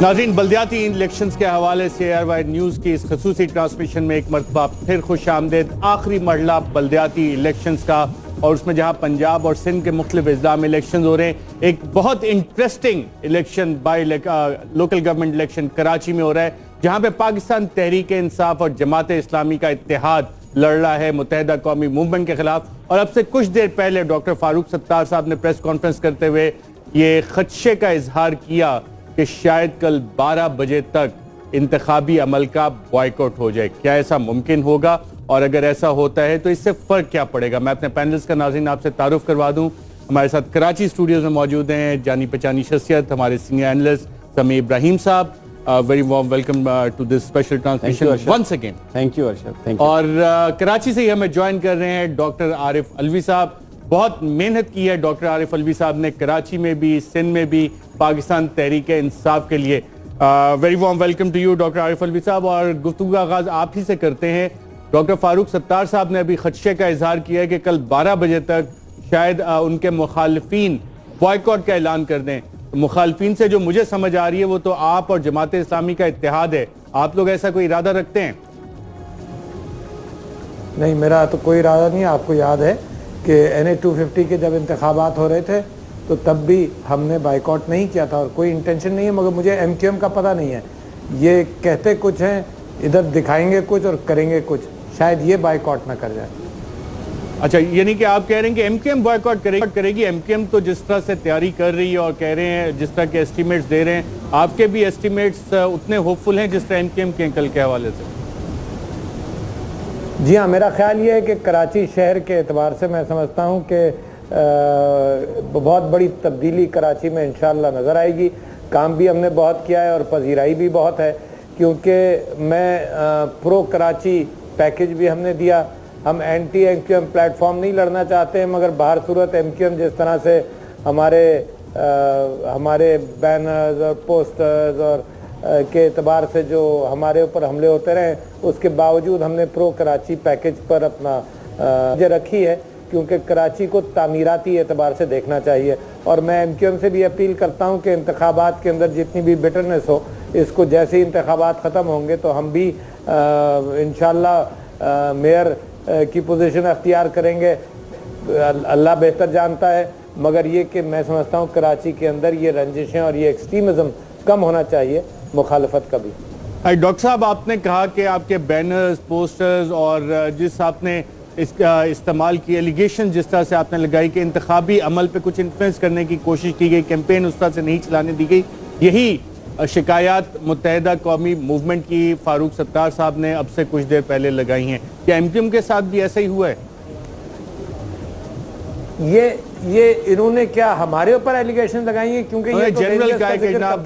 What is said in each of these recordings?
नाज़रीन, बल्दियाती इलेक्शंस के हवाले से ARY न्यूज़ की इस खसूसी ट्रांसमिशन में एक मरतबा फिर खुश आमदेद। आखिरी मरला बल्दियाती इलेक्शंस का, और उसमें जहां पंजाब और सिंध के मुख्तलिफ अजला में इलेक्शन हो रहे हैं, एक बहुत interesting election local government election Karachi में हो रहा है, जहां पे पाकिस्तान तहरीक इंसाफ और जमात इस्लामी का इत्तेहाद लड़ रहा है मुत्तहिदा कौमी मूवमेंट के खिलाफ। और अब से कुछ देर पहले डॉक्टर फारूक सत्तार साहब ने प्रेस कॉन्फ्रेंस करते हुए ये खदशे का इजहार किया कि शायद कल 12 बजे तक इंतखाबी अमल का बॉयकॉट हो जाए। क्या ऐसा मुमकिन होगा, और अगर ऐसा होता है तो इससे फर्क क्या पड़ेगा? मैं अपने पैनलिस्ट का नाज़रीन आपसे तारुफ करवा दूं। हमारे साथ कराची स्टूडियोज में मौजूद हैं जानी पहचानी शख्सियत, हमारे सीनियर एनालिस्ट समी इब्राहिम साहब। Very warm welcome to this special transmission once again. Thank you Arshad, thank you. और कराची से ही हमें ज्वाइन कर रहे हैं डॉक्टर आरिफ अलवी साहब। बहुत मेहनत की है डॉक्टर आरिफ अलवी साहब ने, कराची में भी सिंध में भी, पाकिस्तान तहरीक इंसाफ के लिए। Very warm welcome to you doctor Arif Alvi साहब। और गुफ्तगू का आगाज आप ही से करते हैं। डॉक्टर फारूक सत्तार साहब ने अभी खदशे का इजहार किया है कि कल 12 बजे तक शायद उनके मुखालिफिन बॉयकॉट का ऐलान कर दें। मुखालिफिन से जो मुझे समझ आ रही है वो तो आप और जमात इस्लामी का इत्तेहाद है। आप लोग ऐसा कोई इरादा रखते हैं? नहीं, मेरा तो कोई इरादा नहीं है। आपको याद है कि NA 250 के जब इंतखाबात हो रहे थे तो तब भी हमने बाइकआउट नहीं किया था, और कोई इंटेंशन नहीं है। मगर मुझे MQM का पता नहीं है, ये कहते कुछ हैं, इधर दिखाएंगे कुछ और करेंगे कुछ, शायद ये बाइकआउट ना कर जाए। अच्छा, यानी कि आप कह रहे हैं कि MQM बॉयकॉट करेगी। MQM तो जिस तरह से तैयारी कर रही है और कह रहे हैं, जिस तरह के एस्टिमेट्स दे रहे हैं, आपके भी एस्टिमेट्स उतने होपफुल हैं जिस तरह MQM के कल के हवाले से? जी हाँ, मेरा ख्याल ये है कि कराची शहर के एतबार से मैं समझता हूँ कि बहुत बड़ी तब्दीली कराची में इंशाअल्लाह नज़र आएगी। काम भी हमने बहुत किया है और पजीराई भी बहुत है, क्योंकि मैं प्रो कराची पैकेज भी हमने दिया। हम एंटी MQM प्लेटफॉर्म नहीं लड़ना चाहते हैं, मगर बाहर सूरत MQM जिस तरह से हमारे बैनर्स और पोस्टर्स और के एतबार से जो हमारे ऊपर हमले होते रहे, उसके बावजूद हमने प्रो कराची पैकेज पर अपना रखी है, क्योंकि कराची को तामीराती एतबार से देखना चाहिए। और मैं MQM से भी अपील करता हूँ कि इंतखाबात के अंदर जितनी भी बिटरनेस हो, इसको जैसे ही इंतखाबात ख़त्म होंगे तो हम भी इंशाअल्लाह मेयर की पोजीशन अख्तियार करेंगे। अल्लाह बेहतर जानता है, मगर ये कि मैं समझता हूँ कराची के अंदर ये रंजिशें और ये एक्सट्रीमिज़म कम होना चाहिए, मुखालफत का भी। डॉक्टर साहब, आपने कहा कि आपके बैनर्स, पोस्टर्स और जिस आपने इसका इस्तेमाल की एलिगेशन जिस तरह से आपने लगाई कि इंतखाबी अमल पे कुछ इन्फ्लुएंस करने की कोशिश की गई, कैंपेन उस तरह से नहीं चलाने दी गई, यही शिकायत मुत्तहिदा कौमी मूवमेंट की फारूक सत्तार साहब ने अब से कुछ देर पहले लगाई हैं। क्या MQM के साथ भी ऐसा ही हुआ है? ये इन्होंने क्या हमारे ऊपर एलिगेशन लगाई है? क्योंकि ये तो जनरल का है कि जनाब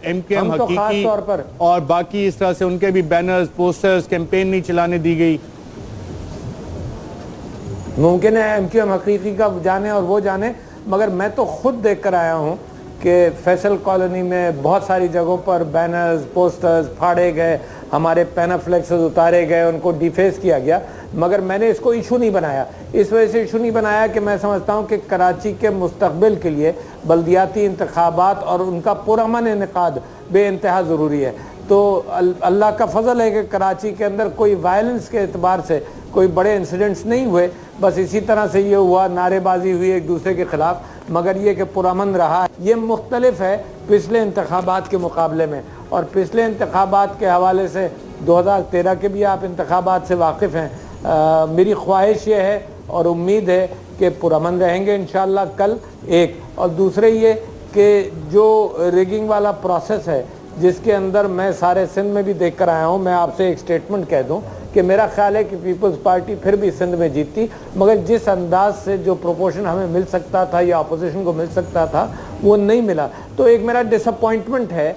MQM हकीकी तौर पर और बाकी इस तरह से उनके भी बैनर्स, पोस्टर्स, कैंपेन नहीं चलाने दी गई। मुमकिन है MQM हकीकी का जाने और वो जाने, मगर मैं तो खुद देख कर आया हूँ कि फैसल कॉलोनी में बहुत सारी जगहों पर बैनर्स, पोस्टर्स फाड़े गए, हमारे पैनाफ्लेक्सेस उतारे गए, उनको डिफेस किया गया। मगर मैंने इसको इशू नहीं बनाया, इस वजह से इशू नहीं बनाया कि मैं समझता हूँ कि कराची के मुस्तकबिल के लिए बल्दियाती इंतखाबात और उनका पुरअमन इनेकाद बेइंतहा ज़रूरी है। तो अल्लाह का फजल है कि कराची के अंदर कोई वायलेंस के एतबार से कोई बड़े इंसिडेंट्स नहीं हुए। बस इसी तरह से ये हुआ, नारेबाजी हुई एक दूसरे के ख़िलाफ़, मगर ये कि पुरअमन रहा। ये मुख्तलिफ है पिछले इंतखाबात के मुकाबले में। और पिछले इंतखाबात के हवाले से 2013 के भी आप इंतखाबात से वाकिफ़ हैं। मेरी ख्वाहिश ये है और उम्मीद है कि पुरअमन रहेंगे इंशाअल्लाह कल, एक। और दूसरे ये कि जो रिगिंग वाला प्रोसेस है, जिसके अंदर मैं सारे सिंध में भी देख कर आया हूँ, मैं आपसे एक स्टेटमेंट कह दूँ कि मेरा ख्याल है कि पीपल्स पार्टी फिर भी सिंध में जीतती, मगर जिस अंदाज से जो प्रोपोर्शन हमें मिल सकता था या अपोजिशन को मिल सकता था वो नहीं मिला। तो एक मेरा डिसअपॉइंटमेंट है,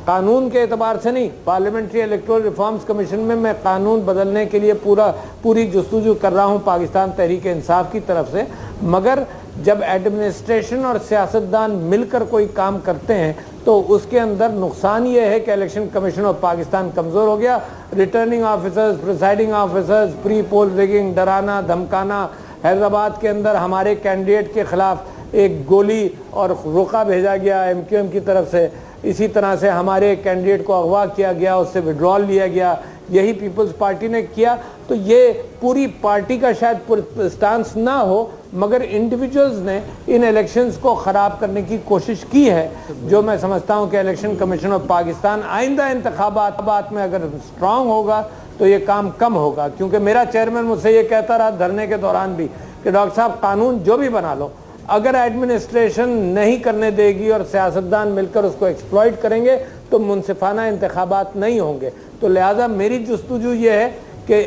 कानून के एतबार से नहीं। पार्लियामेंट्री इलेक्टोरल रिफॉर्म्स कमीशन में मैं कानून बदलने के लिए पूरी जस्तुजू कर रहा हूँ पाकिस्तान तहरीक इंसाफ की तरफ से, मगर जब एडमिनिस्ट्रेशन और सियासतदान मिलकर कोई काम करते हैं तो उसके अंदर नुकसान ये है कि इलेक्शन कमीशन ऑफ पाकिस्तान कमज़ोर हो गया। Returning officers, presiding officers, pre poll rigging, डराना धमकाना। हैदराबाद के अंदर हमारे कैंडिडेट के ख़िलाफ़ एक गोली और रुका भेजा गया MQM की तरफ से। اسی طرح سے ہمارے کینڈیڈیٹ کو اغوا کیا گیا, اس سے وڈرال لیا گیا, یہی پیپلز پارٹی نے کیا. تو یہ پوری پارٹی کا شاید سٹانس نہ ہو, مگر انڈیویجولز نے ان الیکشنز کو خراب کرنے کی کوشش کی ہے, جو میں سمجھتا ہوں کہ الیکشن کمیشن آف پاکستان آئندہ انتخابات میں اگر اسٹرانگ ہوگا تو یہ کام کم ہوگا. کیونکہ میرا چیئرمین مجھ سے یہ کہتا رہا دھرنے کے دوران بھی کہ ڈاکٹر صاحب قانون جو بھی بنا لو, اگر ایڈمنسٹریشن نہیں کرنے دے گی اور سیاستدان مل کر اس کو ایکسپلائٹ کریں گے تو منصفانہ انتخابات نہیں ہوں گے. تو لہٰذا میری جستجو یہ ہے کہ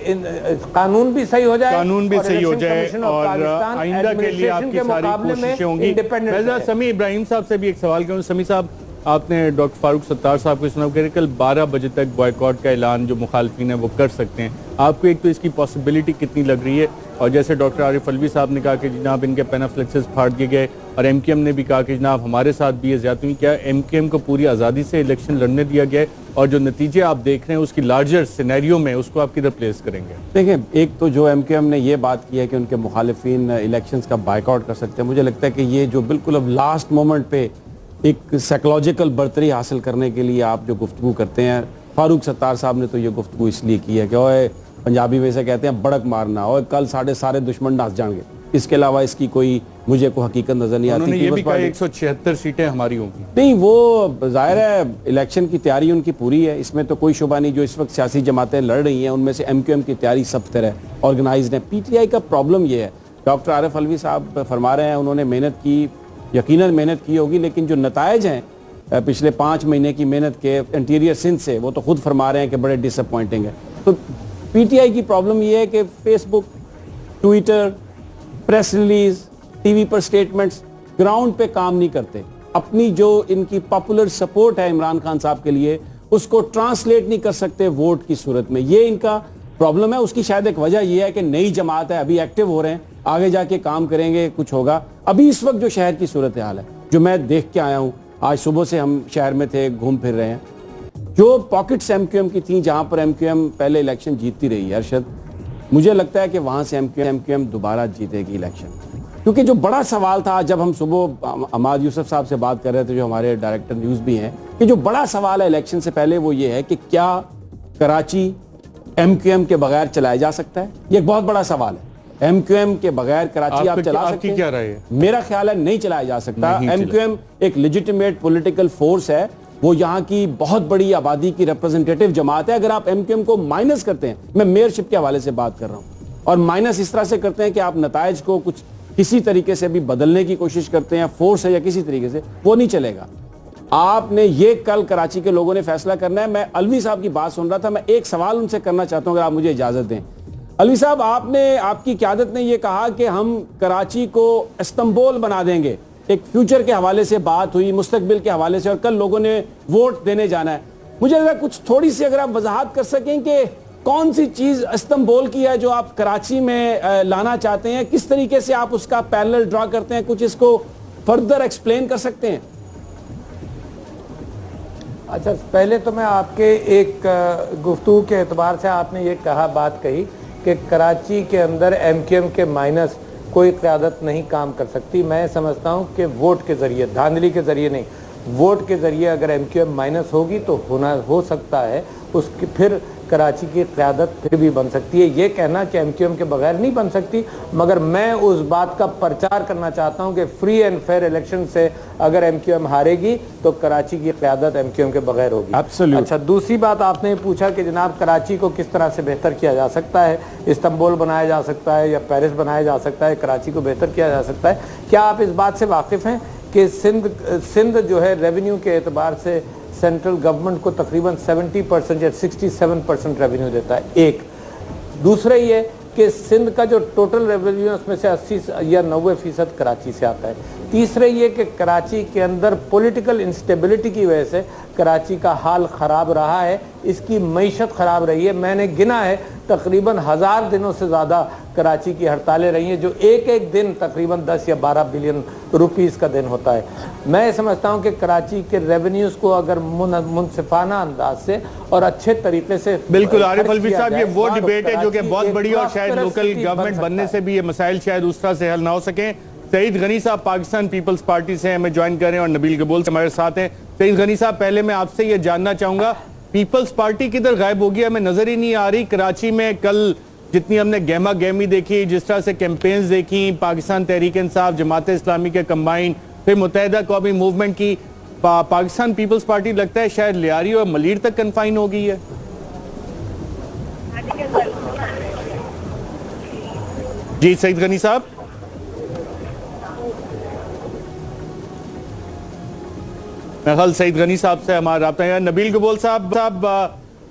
قانون بھی صحیح ہو جائے, قانون بھی صحیح ہو جائے, اور آئندہ کے لیے آپ کی ساری کوششیں ہوں گی. میں سمیع ابراہیم صاحب سے بھی ایک سوال کروں. سمیع صاحب, آپ نے ڈاکٹر فاروق ستار صاحب کو سنا کہ کل 12 بجے تک بوائیکاٹ کا اعلان جو مخالفین ہیں وہ کر سکتے ہیں. آپ کو ایک تو اس کی پاسبلٹی کتنی لگ رہی ہے, اور جیسے ڈاکٹر عارف الوی صاحب نے کہا کہ جناب ان کے پینافلیکسز پھاڑ دیے گئے, اور ایم کیو ایم نے بھی کہا کہ جناب ہمارے ساتھ بھی یہ زیادتی ہوئی, کیا ایم کیو ایم کو پوری آزادی سے الیکشن لڑنے دیا گیا ہے, اور جو نتیجے آپ دیکھ رہے ہیں اس کی لارجر سینیریو میں اس کو آپ کدھر پلیس کریں گے؟ دیکھیں, ایک تو جو ایم کیو ایم نے یہ بات کی ہے کہ ان کے مخالفین الیکشنز کا بائیکاٹ کر سکتے ہیں, مجھے لگتا ہے کہ یہ جو بالکل اب لاسٹ مومنٹ پہ ایک سائیکولوجیکل برتری حاصل کرنے کے لیے آپ جو گفتگو کرتے ہیں, فاروق ستار صاحب نے تو یہ گفتگو اس لیے کی ہے کہ اوے پنجابی میں سے کہتے ہیں بڑک مارنا, اور کل سارے دشمن ناس جائیں گے, اس کے علاوہ اس کی کوئی مجھے کوئی حقیقت نظر نہیں آتی. انہوں نے یہ بھی کہا 176 سیٹیں ہماری ہوں گی. نہیں, وہ ظاہر ہے الیکشن کی تیاری ان کی پوری ہے, اس میں تو کوئی شبہ نہیں. جو اس وقت سیاسی جماعتیں لڑ رہی ہیں ان میں سے ایم کیو ایم کی تیاری سب طرح آرگنائزڈ ہے. پی ٹی آئی کا پرابلم یہ ہے, ڈاکٹر عارف الوی صاحب فرما رہے ہیں انہوں نے محنت کی, یقیناً محنت کی ہوگی, لیکن جو نتائج ہیں پچھلے 5 مہینے کی محنت کے انٹیریئر سندھ سے, وہ تو خود فرما رہے ہیں کہ بڑے ڈس اپوائنٹنگ ہے. تو پی ٹی آئی کی پرابلم یہ ہے کہ Facebook, Twitter, press release, T V پر سٹیٹمنٹس گراؤنڈ پہ کام نہیں کرتے. اپنی جو ان کی پاپولر سپورٹ ہے عمران خان صاحب کے لیے اس کو ٹرانسلیٹ نہیں کر سکتے ووٹ کی صورت میں. یہ ان کا پرابلم ہے. اس کی شاید ایک وجہ یہ ہے کہ نئی جماعت ہے, ابھی ایکٹیو ہو رہے ہیں, آگے جا کے کام کریں گے, کچھ ہوگا. ابھی اس وقت جو شہر کی صورتحال ہے, جو میں دیکھ کے آیا ہوں, آج صبح سے ہم شہر میں تھے, گھوم پھر رہے ہیں, جو پاکٹس ایم کیو ایم کی تھیں جہاں پر ایم کیو ایم پہلے الیکشن جیتتی رہی ہے, ارشد مجھے لگتا ہے کہ وہاں سے ایم کیو ایم دوبارہ جیتے گی الیکشن. کیونکہ جو بڑا سوال تھا, جب ہم صبح عماد یوسف صاحب سے بات کر رہے تھے جو ہمارے ڈائریکٹر نیوز بھی ہیں, کہ جو بڑا سوال ہے الیکشن سے پہلے وہ یہ ہے کہ کیا کراچی ایم کیو ایم کے بغیر چلایا جا سکتا ہے. یہ ایک بہت بڑا سوال ہے. ایم کیو ایم کے بغیر کراچی آپ چلا سکتے ہیں؟ کیا رائے ہے؟ میرا خیال ہے نہیں چلایا جا سکتا. ایم کیو ایم ایک لیجیٹیمیٹ پولیٹیکل فورس ہے, وہ یہاں کی بہت بڑی آبادی کی ریپرزنٹیٹیو جماعت ہے. اگر آپ ایم کیو ایم کو مائنس کرتے ہیں, میں میئرشپ کے حوالے سے بات کر رہا ہوں, اور مائنس اس طرح سے کرتے ہیں کہ آپ نتائج کو کچھ کسی طریقے سے بھی بدلنے کی کوشش کرتے ہیں, فورس ہے یا کسی طریقے سے, وہ نہیں چلے گا. آپ نے یہ کل کراچی کے لوگوں نے فیصلہ کرنا ہے. میں الوی صاحب کی بات سن رہا تھا, میں ایک سوال ان سے کرنا چاہتا ہوں اگر آپ مجھے اجازت دیں. الوی صاحب, آپ کی قیادت نے یہ کہا کہ ہم کراچی کو استنبول بنا دیں گے, ایک فیوچر کے حوالے سے بات ہوئی, مستقبل کے حوالے سے, اور کل لوگوں نے ووٹ دینے جانا ہے. مجھے اگر کچھ تھوڑی سی اگر آپ وضاحت کر سکیں کہ کون سی چیز استنبول کی ہے جو آپ کراچی میں لانا چاہتے ہیں, کس طریقے سے آپ اس کا پیرلل ڈرا کرتے ہیں, کچھ اس کو فردر ایکسپلین کر سکتے ہیں؟ اچھا, پہلے تو میں آپ کے ایک گفتگو کے اعتبار سے آپ نے یہ بات کہی کہ کراچی کے اندر ایم کیو ایم کے مائنس کوئی قیادت نہیں کام کر سکتی. میں سمجھتا ہوں کہ ووٹ کے ذریعے, دھاندلی کے ذریعے نہیں, ووٹ کے ذریعے اگر ایم کیو ایم مائنس ہوگی تو ہو سکتا ہے اس کی پھر کراچی کی قیادت پھر بھی بن سکتی ہے. یہ کہنا کہ ایم کیو ایم کے بغیر نہیں بن سکتی, مگر میں اس بات کا پرچار کرنا چاہتا ہوں کہ فری اینڈ فیئر الیکشن سے اگر ایم کیو ایم ہارے گی تو کراچی کی قیادت ایم کیو ایم کے بغیر ہوگی. اچھا, دوسری بات آپ نے پوچھا کہ جناب کراچی کو کس طرح سے بہتر کیا جا سکتا ہے, استنبول بنایا جا سکتا ہے یا پیرس بنایا جا سکتا ہے, کراچی کو بہتر کیا جا سکتا ہے. کیا آپ اس بات سے واقف ہیں کہ سندھ جو ہے ریونیو کے اعتبار سے سینٹرل گورنمنٹ کو تقریباً 70% یا 67% ریونیو دیتا ہے. ایک دوسرا یہ کہ سندھ کا جو ٹوٹل ریونیو ہے اس میں سے 80 یا 90% کراچی سے آتا ہے. تیسرا یہ کہ کراچی کے اندر پولیٹیکل انسٹیبلٹی کی وجہ سے کراچی کا حال خراب رہا ہے, اس کی معیشت خراب رہی ہے. میں نے گنا ہے تقریباً 1000 دنوں سے زیادہ کراچی کی ہڑتالیں رہی ہیں, جو ایک دن تقریباً 10 یا 12 بلین روپیز کا دن ہوتا ہے. میں سمجھتا ہوں کہ کراچی کے ریونیوز کو اگر منصفانہ انداز سے اور اچھے طریقے سے, بالکل عارف الوی صاحب, یہ وہ ڈیبیٹ ہے جو کہ بہت بڑی, اور شاید لوکل گورنمنٹ بننے سے بھی یہ مسائل شاید اس طرح سے حل نہ ہو سکیں. سعید غنی صاحب پاکستان پیپلز پارٹی سے ہمیں جوائن کر رہے ہیں, اور نبیل گبول سے ہمارے ساتھ ہیں. सईद गनी साहब, पहले मैं आपसे ये जानना चाहूंगा, पीपल्स पार्टी किधर गायब हो गई, हमें नजर ही नहीं आ रही। कराची में कल जितनी हमने गहमा गहमी देखी, जिस तरह से कैंपेन्स देखी, पाकिस्तान तहरीक इंसाफ, जमात इस्लामी के कंबाइन, फिर मुत्तहिदा कौमी मूवमेंट की, पाकिस्तान पीपल्स पार्टी लगता है शायद लियारी और मलीर तक कन्फाइन हो गई है। जी सईद गनी साहब। मैं ख्याल सईद गनी साहब से हमारा राब्ता है। नबील कबूल साहब,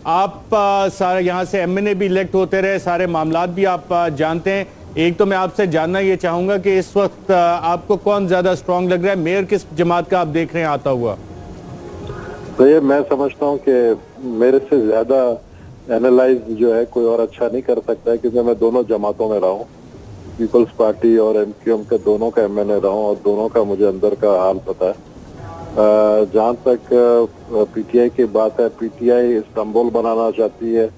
आप सारे यहाँ से एमएनए भी इलेक्ट होते रहे, सारे मामलात भी आप जानते हैं। एक तो मैं आपसे जानना ये चाहूंगा कि इस वक्त आपको कौन ज्यादा स्ट्रांग लग रहा है, मेयर किस जमात का आप देख रहे हैं आता हुआ? तो ये मैं समझता हूँ कि मेरे से ज्यादा एनालाइज जो है कोई और अच्छा नहीं कर सकता है, क्योंकि मैं दोनों जमातों में रहा हूँ, पीपल्स पार्टी और एमक्यूएम के दोनों का एमएनए रहा हूँ, और दोनों का मुझे अंदर का हाल पता है। जहाँ तक पीटीआई की बात है, पीटीआई इस्तांबुल बनाना चाहती है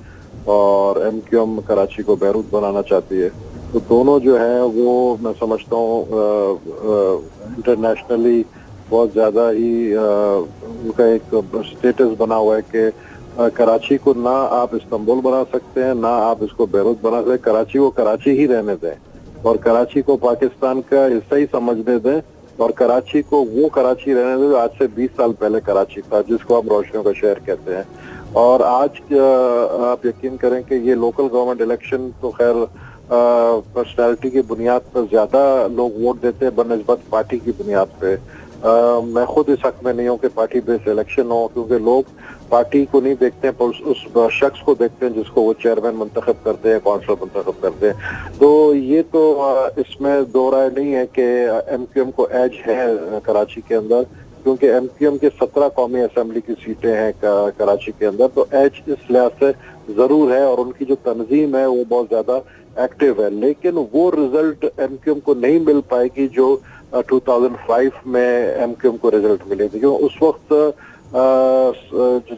और एमक्यूएम कराची को बैरूत बनाना चाहती है। तो दोनों जो है वो मैं समझता हूँ इंटरनेशनली बहुत ज़्यादा ही उनका एक स्टेटस बना हुआ है कि कराची को ना आप इस्तांबुल बना सकते हैं, ना आप इसको बैरूत बना सकते हैं। कराची को कराची ही रहने दें और कराची को पाकिस्तान का हिस्सा ही समझने दें, और कराची को वो कराची रहने दें जो आज से 20 साल पहले कराची था, जिसको आप रोशनियों का शहर कहते हैं। और आज आप यकीन करें कि ये लोकल गवर्नमेंट इलेक्शन तो खैर पर्सनैलिटी की बुनियाद पर ज्यादा लोग वोट देते हैं बनस्बत पार्टी की बुनियाद पे। मैं खुद इस हक में नहीं हूँ कि पार्टी बेस्ड इलेक्शन हो, क्योंकि लोग पार्टी को नहीं देखते हैं, उस शख्स को देखते हैं जिसको वो चेयरमैन मुंतखब करते हैं, काउंसलर मुंतखब करते हैं। तो ये तो इसमें दो राय नहीं है कि एमक्यूएम को एज है कराची के अंदर, क्योंकि एमक्यूएम के 17 कौमी असेंबली की सीटें हैं कराची के अंदर, तो एज इस लिहाज से जरूर है और उनकी जो तंजीम है वो बहुत ज्यादा एक्टिव है। लेकिन वो रिजल्ट एमक्यूएम को नहीं मिल पाएगी जो 2005 में एमक्यूएम को रिजल्ट मिले थे, क्योंकि उस वक्त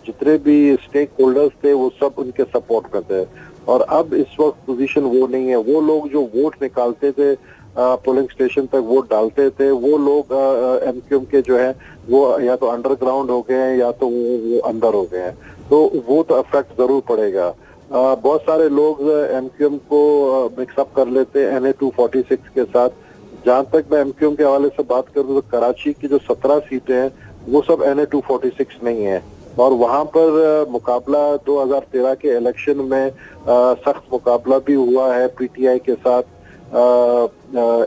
जितने भी स्टेक होल्डर्स थे वो सब उनके सपोर्ट में थे। और अब इस वक्त पोजीशन वो नहीं है। वो लोग जो वोट निकालते थे, पोलिंग स्टेशन तक वोट डालते थे, वो लोग एमक्यूएम के जो है वो या तो अंडरग्राउंड हो गए हैं या तो वो अंदर हो गए हैं। तो वो तो इफेक्ट जरूर पड़ेगा। बहुत सारे लोग एमक्यूएम को मिक्सअप कर लेते हैं NA 246 के साथ। जहां तक मैं एमक्यूएम के हवाले से बात करूं तो कराची की जो 17 सीटें हैं वो सब NA 246 नहीं है, और वहां पर मुकाबला 2013 के इलेक्शन में सख्त मुकाबला भी हुआ है पीटीआई के साथ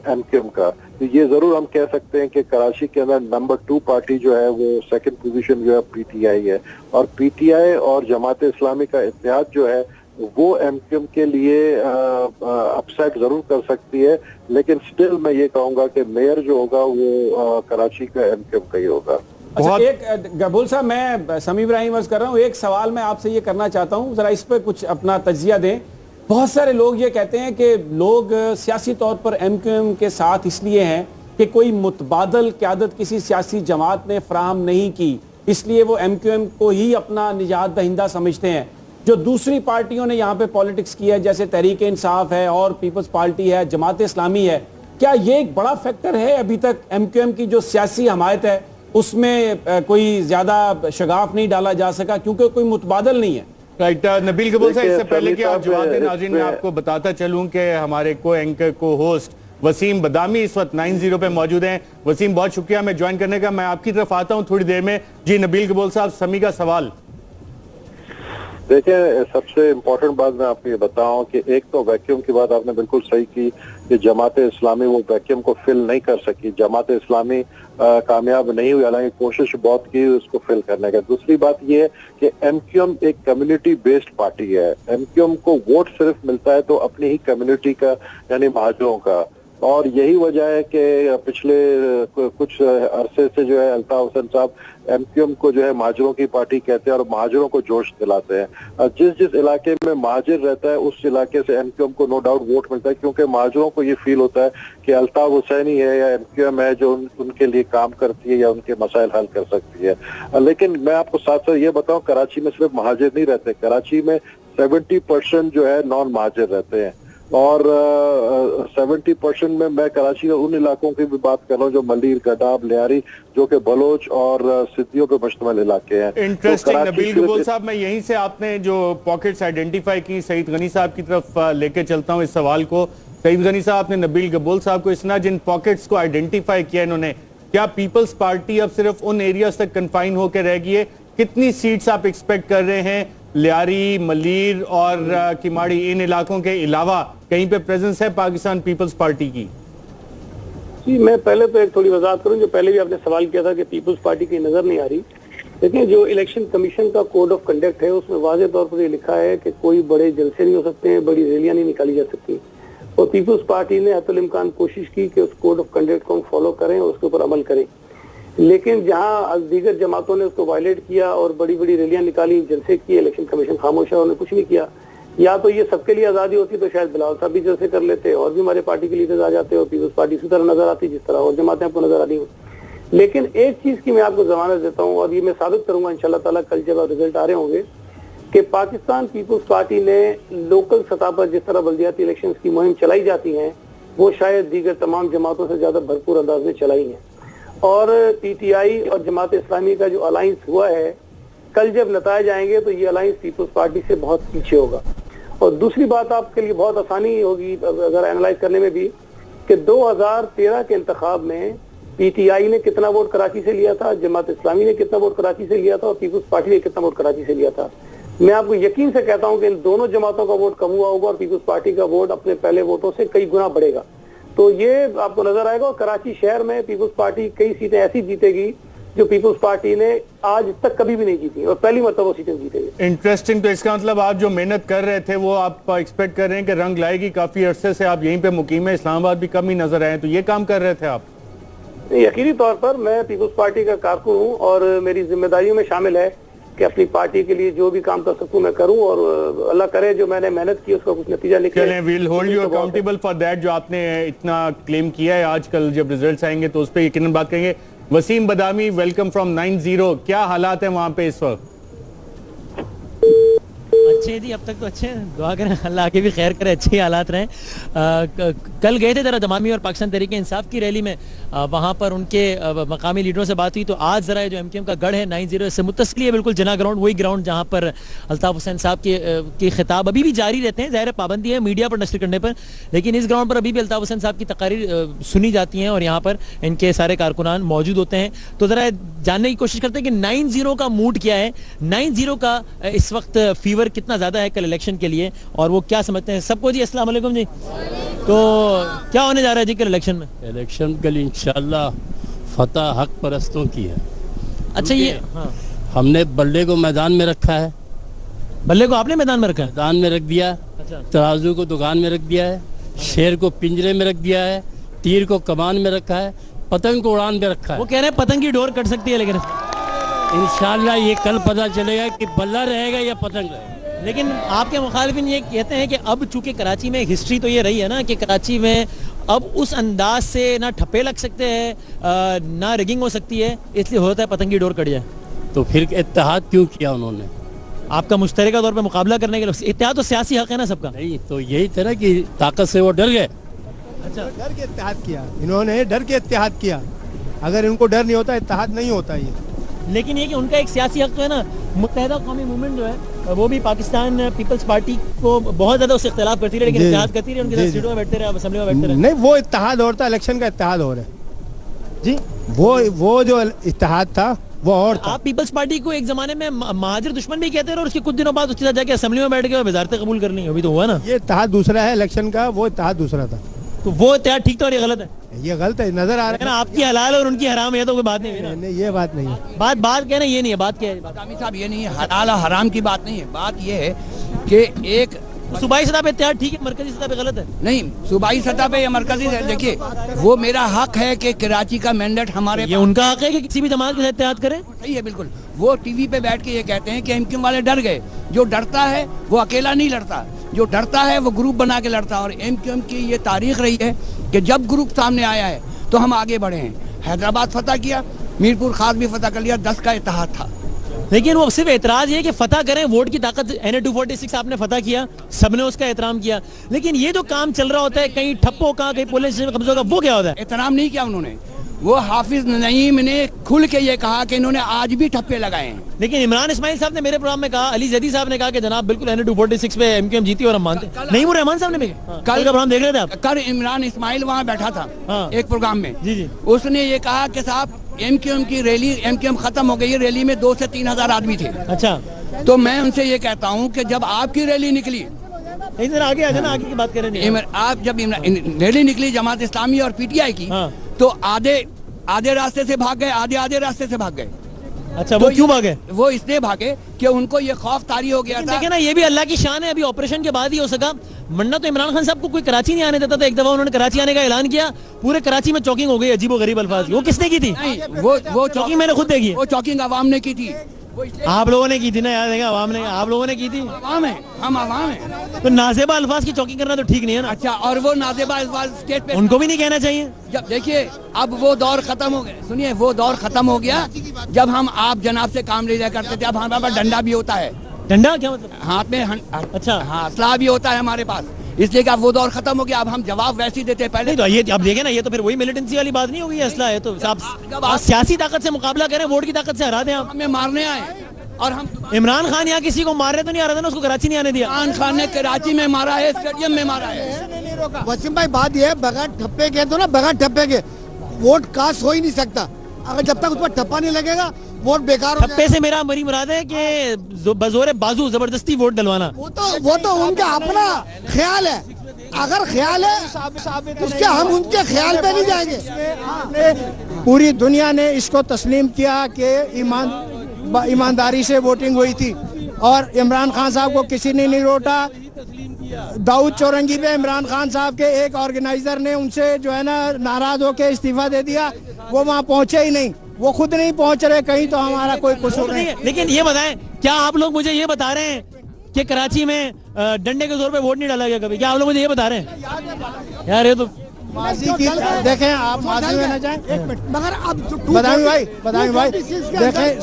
एमक्यूएम का। तो ये जरूर हम कह सकते हैं कि कराची के अंदर नंबर 2 पार्टी जो है वो सेकंड पोजीशन जो है पीटीआई है, और पीटीआई और जमात इस्लामी का इत्तेहाद जो है वो एमक्यूएम के लिए अपसेट जरूर कर सकती है। लेकिन स्टिल मैं ये कहूंगा कि मेयर जो होगा वो कराची का एमक्यूएम का ही होगा। अच्छा, एक गबूल साहब, मैं समी इब्राहिम अर्ज कर रहा हूँ, एक सवाल मैं आपसे ये करना चाहता हूँ, जरा इस पर कुछ अपना तजिया दें। बहुत सारे लोग ये कहते हैं कि लोग सियासी तौर पर एमक्यूएम के साथ इसलिए हैं कि कोई मुतबादल क़यादत किसी सियासी जमात ने फराहम नहीं की, इसलिए वो एमक्यूएम को ही अपना निजात दहिंदा समझते हैं। जो दूसरी पार्टियों ने यहाँ पे पॉलिटिक्स की है, जैसे तहरीक इंसाफ है और पीपल्स पार्टी है, जमात इस्लामी है, क्या ये एक बड़ा फैक्टर है अभी तक एमक्यूएम की जो सियासी हमायत है उसमें कोई ज्यादा शगाफ नहीं डाला जा सका क्योंकि कोई मुतबादल नहीं है? राइट। नबील कबूल साहब, इससे पहले कि आप जवाब दें, नाज़रीन मैं आपको बताता चलूं कि हमारे को एंकर को होस्ट वसीम बदामी इस वक्त 90 पे मौजूद हैं। वसीम, बहुत शुक्रिया हमें ज्वाइन करने का। मैं आपकी तरफ आता हूं थोड़ी देर में। जी नबील कबूल साहब, समी का सवाल। देखिए, सबसे इम्पोर्टेंट बात मैं आपको ये बताऊं कि एक तो वैक्यूम की बात आपने बिल्कुल सही की कि जमात इस्लामी वो वैक्यूम को फिल नहीं कर सकी। जमात इस्लामी कामयाब नहीं हुई, हालांकि कोशिश बहुत की उसको फिल करने का। दूसरी बात ये है कि एमक्यूएम एक कम्युनिटी बेस्ड पार्टी है। एमक्यूएम को वोट सिर्फ मिलता है तो अपनी ही कम्युनिटी का, यानी महाजरों का, और यही वजह है कि पिछले कुछ अरसे से जो है अल्ताफ हुसैन साहब एमक्यूएम को जो है महाजरों की पार्टी कहते हैं और महाजरों को जोश दिलाते हैं। जिस जिस इलाके में महाजिर रहता है उस इलाके से एमक्यूएम को नो डाउट वोट मिलता है, क्योंकि महाजरों को ये फील होता है कि अल्ताफ हुसैन ही है या एमक्यूएम है जो उनके लिए काम करती है या उनके मसाइल हल कर सकती है। लेकिन मैं आपको साथ साथ ये बताऊं, कराची में सिर्फ महाजिर नहीं रहते, कराची में 70% जो है नॉन महाजिर रहते हैं। اور 70% میں میں کراچی کے ان علاقوں کی بھی بات کر رہا ہوں جو ملیر، گڈاب، لیاری، جو کہ بلوچ اور سدھیوں پہ مشتمل علاقے ہیں. انٹرسٹنگ. نبیل گبول صاحب، میں یہیں سے آپ نے جو پاکٹس آئیڈینٹیفائی کی، سعید غنی صاحب کی طرف لے کے چلتا ہوں اس سوال کو. سعید غنی صاحب، آپ نے نبیل گبول صاحب کو اسنا جن پاکٹس کو آئیڈینٹیفائی کیا انہوں نے، کیا پیپلز پارٹی اب صرف ان ایریاز تک کنفائن ہو کے رہ گئی ہے؟ کتنی سیٹس آپ ایکسپیکٹ کر رہے ہیں؟ لیاری، ملیر اور کماڑی، ان علاقوں کے علاوہ کہیں پہ پریزنس ہے پاکستان پیپلز پارٹی کی؟ جی، میں پہلے تو ایک تھوڑی وضاحت کروں. جو پہلے بھی آپ نے سوال کیا تھا کہ پیپلز پارٹی کی نظر نہیں آ رہی. لیکن جو الیکشن کمیشن کا کوڈ آف کنڈکٹ ہے اس میں واضح طور پر یہ لکھا ہے کہ کوئی بڑے جلسے نہیں ہو سکتے ہیں، بڑی ریلیاں نہیں نکالی جا سکتی. اور پیپلز پارٹی نے حتی الامکان کوشش کی کہ اس کوڈ آف کنڈکٹ کو ہم فالو کریں اور اس کے اوپر عمل کریں. لیکن جہاں دیگر جماعتوں نے اس کو وائلیٹ کیا اور بڑی بڑی ریلیاں نکالی، جلسے کیے، الیکشن کمیشن خاموش ہے، انہوں نے کچھ نہیں کیا. یا تو یہ سب کے لیے آزادی ہوتی تو شاید بلاول صاحب بھی جلسے کر لیتے اور بھی ہمارے پارٹی کے لیڈرز آ جاتے اور پیپلز پارٹی اسی طرح نظر آتی جس طرح اور جماعتیں آپ کو نظر آ رہی ہوں. لیکن ایک چیز کی میں آپ کو ضمانت دیتا ہوں اور یہ میں ثابت کروں گا انشاءاللہ تعالیٰ کل جب رزلٹ آ رہے ہوں گے کہ پاکستان پیپلز پارٹی نے لوکل سطح پر جس طرح بلدیاتی الیکشنز کی مہم چلائی جاتی ہیں وہ شاید دیگر تمام جماعتوں سے زیادہ بھرپور انداز میں چلائی ہیں. اور پی ٹی آئی اور جماعت اسلامی کا جو الائنس ہوا ہے، کل جب نتائج آئیں گے تو یہ الائنس پیپلز پارٹی سے بہت پیچھے ہوگا. اور دوسری بات آپ کے لیے بہت آسانی ہوگی اگر اینالائز کرنے میں بھی کہ 2013 کے انتخاب میں پی ٹی آئی نے کتنا ووٹ کراچی سے لیا تھا، جماعت اسلامی نے کتنا ووٹ کراچی سے لیا تھا اور پیپلز پارٹی نے کتنا ووٹ کراچی سے لیا تھا. میں آپ کو یقین سے کہتا ہوں کہ ان دونوں جماعتوں کا ووٹ کم ہوا ہوگا اور پیپلز پارٹی کا ووٹ اپنے پہلے ووٹوں سے کئی گنا بڑھے گا. تو یہ آپ کو نظر آئے گا. اور کراچی شہر میں پیپلز پارٹی کئی سیٹیں ایسی جیتے گی جو پیپلز پارٹی نے آج تک کبھی بھی نہیں جیتی اور پہلی مرتبہ سیٹیں جیتے گی. انٹرسٹنگ. تو اس کا مطلب آپ جو محنت کر رہے تھے وہ آپ ایکسپیکٹ کر رہے ہیں کہ رنگ لائے گی. کافی عرصے سے آپ یہیں پہ مقیم ہیں، اسلام آباد بھی کم ہی نظر آئے ہیں، تو یہ کام کر رہے تھے آپ؟ یقینی طور پر میں پیپلز پارٹی کا کارکن ہوں اور میری ذمہ داریوں میں شامل ہے کہ اپنی پارٹی کے لیے جو بھی کام کر سکوں میں کروں اور اللہ کرے جو میں نے محنت کی اس کا کچھ نتیجہ نکلے. چلیں، we'll hold you accountable for that. جو آپ نے اتنا کلیم کیا ہے، آج کل جب ریزلٹس آئیں گے تو اس پہ یقیناً بات کریں گے. Waseem Badami, welcome from 90. کیا حالات ہیں وہاں پہ اس وقت؟ اچھے جی، اب تک تو اچھے ہیں. دعا کریں اللہ آگے بھی خیر کرے، اچھے حالات رہیں. کل گئے تھے ذرا دمامی اور پاکستان تحریک انصاف کی ریلی میں، وہاں پر ان کے مقامی لیڈروں سے بات ہوئی. تو آج ذرا جو ایم کیو ایم کا گڑھ ہے 90 سے متصل ہے بالکل جنا گراؤنڈ، وہی گراؤنڈ جہاں پر الطاف حسین صاحب کے خطاب ابھی بھی جاری رہتے ہیں. ظاہر پابندی ہے میڈیا پر نشر کرنے پر، لیکن اس گراؤنڈ پر ابھی بھی الطاف حسین صاحب کی تقاریر سنی جاتی ہیں اور یہاں پر ان کے سارے کارکنان موجود ہوتے ہیں. تو ذرا جاننے کی کوشش کرتے ہیں کہ 90 کا موڈ کیا ہے، 90 کا اس وقت فیور کتنا زیادہ ہے کل الیکشن کے لیے، اور وہ کیا سمجھتے ہیں. سب کو جی السلام علیکم جی. تو کیا ہونے جا رہا ہے جی کل الیکشن میں؟ الیکشن کل انشاءاللہ فتح حق پرستوں کی ہے. اچھا، یہ ہم نے بلے کو میدان میں رکھا ہے، بلے کو آپ نے میدان میں رکھا ہے؟ میدان میں رکھ دیا، ترازو کو دکان میں رکھ دیا ہے، شیر کو پنجرے میں رکھ دیا ہے، تیر کو کمان میں رکھا ہے، پتنگ کو اڑان میں رکھا ہے. وہ کہہ رہے ہیں پتنگ کی ڈور کٹ سکتی ہے، لیکن انشاءاللہ یہ کل پتہ چلے گا کہ بلہ رہے گا یا پتنگ رہے گا. لیکن آپ کے مخالفین یہ کہتے ہیں کہ اب چونکہ کراچی میں ہسٹری تو یہ رہی ہے نا کہ کراچی میں اب اس انداز سے نہ ٹھپے لگ سکتے ہیں نہ ریگنگ ہو سکتی ہے، اس لیے ہوتا ہے پتنگی ڈور کٹ جائے. تو پھر اتحاد کیوں کیا انہوں نے؟ آپ کا مشترکہ طور پہ مقابلہ کرنے کے لیے. اتحاد تو سیاسی حق ہے نا سب کا. نہیں تو یہی تھا نا کہ طاقت سے وہ ڈر گئے. اچھا، ڈر کے اتحاد کیا انہوں نے، ڈر کے اتحاد کیا. اگر ان کو ڈر نہیں ہوتا اتحاد نہیں ہوتا. یہ لیکن یہ کہ ان کا ایک سیاسی حق تو ہے نا. متحدہ قومی موومنٹ جو ہے وہ بھی پاکستان پیپلز پارٹی کو بہت زیادہ اس سے اختلاف کرتی رہی، لیکن اتحاد کرتی رہی، ان کے ساتھ سیٹوں میں بیٹھتے رہے، اسمبلی میں بیٹھتے رہے. نہیں، وہ اتحاد اور تھا، الیکشن کا اتحاد اور ہے جی. وہ جو اتحاد تھا وہ اور تھا. آپ پیپلز پارٹی کو ایک زمانے میں مہاجر دشمن بھی کہتے رہے اور اس کے کچھ دنوں بعد اس کے ساتھ جا کے اسمبلی میں بیٹھ گئے اور وزارتیں قبول کر لیں. ابھی تو ہوا نا. یہ اتحاد دوسرا ہے الیکشن کا، وہ اتحاد دوسرا تھا. تو وہ اتحاد ٹھیک تھا اور یہ غلط ہے. یہ غلط ہے، نظر آ رہا ہے. آپ کی حلال اور ان کی حرام ہے تو کوئی بات نہیں ہے. نہیں، یہ بات نہیں ہے. بات کہنا یہ نہیں ہے. بات کیا ہے صاحب؟ یہ نہیں ہے حلال اور حرام کی بات نہیں ہے. بات یہ ہے کہ ایک صوبائی سطح پہ اتحاد ٹھیک ہے، مرکزی سطح پہ غلط ہے. نہیں، صوبائی سطح پہ یا مرکزی دیکھیے وہ میرا حق ہے کہ کراچی کا مینڈیٹ ہمارے یہ ان کا حق ہے کہ کسی بھی جماعت کے ساتھ اتحاد کریں. صحیح ہے بالکل. وہ ٹی وی پہ بیٹھ کے یہ کہتے ہیں کہ ایم کیو والے ڈر گئے. جو ڈرتا ہے وہ اکیلا نہیں لڑتا، جو ڈرتا ہے وہ گروپ بنا کے لڑتا. اور ایم کیو ایم کی یہ تاریخ رہی ہے کہ جب گروپ سامنے آیا ہے تو ہم آگے بڑھے ہیں. حیدرآباد فتح کیا، میرپور خاص بھی فتح کر لیا، 10 کا اتحاد تھا. لیکن وہ صرف اعتراض یہ کہ فتح کریں, ووٹ کی طاقت NA 246 آپ نے فتح کیا, سب نے اس کا احترام کیا, لیکن یہ جو کام چل رہا ہوتا ہے کہیں ٹھپوں کا, کہیں پولیس اسٹیشن قبضوں کا, وہ کیا ہوتا ہے؟ احترام نہیں کیا انہوں نے. وہ حافظ نعیم نے کھل کے یہ کہا کہ انہوں نے آج بھی ٹھپے لگائے ہیں. لیکن عمران اسماعیل صاحب نے میرے پروگرام میں کہا, علی زیدی صاحب نے کہا کہ جناب بالکل NA 246 پہ MQM جیتی اور ہم مانتے ہیں. نعیم الرحمان صاحب نے بھی کل کا پروگرام دیکھ رہے تھے آپ؟ کل عمران اسماعیل وہاں بیٹھا تھا ایک پروگرام میں, جی جی, اس نے یہ کہا کہ صاحب MQM کی ریلی, MQM ختم ہو گئی, ریلی میں 2 سے 3 ہزار آدمی تھے. اچھا, تو میں ان سے یہ کہتا ہوں کہ جب آپ کی ریلی نکلی, آگے آ جانا, آگے کی بات کر رہے ہیں آپ جب ریلی نکلی جماعت اسلامی اور PTI کی, تو آدھے راستے سے بھاگ گئے, آدھے راستے سے بھاگ گئے. اچھا, وہ کیوں بھاگے؟ وہ اس لیے بھاگے کہ ان کو یہ خوف طاری ہو گیا تھا. دیکھیں نا, یہ بھی اللہ کی شان ہے, ابھی آپریشن کے بعد ہی ہو سکا, ورنہ تو عمران خان صاحب کو کوئی کراچی نہیں آنے دیتا تھا. ایک دفعہ انہوں نے کراچی آنے کا اعلان کیا, پورے کراچی میں چوکنگ ہو گئی عجیب و غریب الفاظ کی. وہ کس نے کی تھی؟ وہ چوکنگ میں نے خود دیکھی. وہ چوکنگ عوام نے کی تھی. آپ لوگوں نے کی تھی نا, یاد ہے, عوام نے, آپ لوگوں نے کی تھی. عوام ہے, ہم عوام ہیں. تو نازیبہ الفاظ کی چوکنگ کرنا تو ٹھیک نہیں ہے نا. اچھا, اور وہ نازیبہ الفاظ اسٹیج پہ ان کو بھی نہیں کہنا چاہیے. جب دیکھیے اب وہ دور ختم ہو گیا, سنیے وہ دور ختم ہو گیا جب ہم آپ جناب سے کام لیا کرتے تھے. اب ہمارے پاس ڈنڈا بھی ہوتا ہے. ڈنڈا کیا مطلب؟ ہاتھ میں. اچھا, ہاں, اسلحہ بھی ہوتا ہے ہمارے پاس, اس لیے کہ اب وہ دور ختم ہو گیا. اب ہم جواب ویسے ہی دیتے ہیں. پہلے تو یہ اب دیکھیں نا, یہ تو پھر وہی ملیٹنسی والی بات نہیں ہوگی. اسلحہ ہے تو آپ سیاسی طاقت سے مقابلہ کریں, ووٹ کی طاقت سے ہرا دیں. آپ ہمیں مارنے آئے, اور ہم عمران خان یہاں کسی کو مارنے تو نہیں آ رہا تھا نا, اس کو کراچی نہیں آنے دیا. عمران خان نے کراچی میں مارا ہے, اسٹیڈیم میں مارا ہے. وسیم بھائی بات یہ ہے, بغیر ٹھپے کے تو نا, بغیر ٹھپے کے ووٹ کاسٹ ہو ہی نہیں سکتا. اگر جب تک اس پر ٹھپا نہیں لگے گا ووٹ بیکار ہو. ٹھپے سے میرا بڑی مراد ہے کہ بزور بازو زبردستی ووٹ ڈلوانا. وہ تو ان کا اپنا خیال ہے. اگر خیال ہے اس کے, ہم ان کے خیال پہ نہیں جائیں گے. پوری دنیا نے اس کو تسلیم کیا کہ ایمانداری سے ووٹنگ ہوئی تھی, اور عمران خان صاحب کو کسی نے نہیں روٹا. داؤد چورنگی پہ عمران خان صاحب کے ایک آرگنائزر نے ان سے جو ہے نا ناراض ہو کے استعفیٰ دے دیا. وہ وہاں پہنچے ہی نہیں, وہ خود نہیں پہنچ رہے کہیں, تو ہمارا کوئی قصور نہیں. لیکن یہ بتائیں, کیا آپ لوگ مجھے یہ بتا رہے ہیں کہ کراچی میں ڈنڈے کے زور پہ ووٹ نہیں ڈالا گیا کبھی؟ کیا آپ لوگ مجھے یہ بتا رہے ہیں؟ یار یہ تو ماضی کی دیکھیں, آپ ماضی میں نہ جائیں. مگر اب بتائیں بھائی دیکھیں,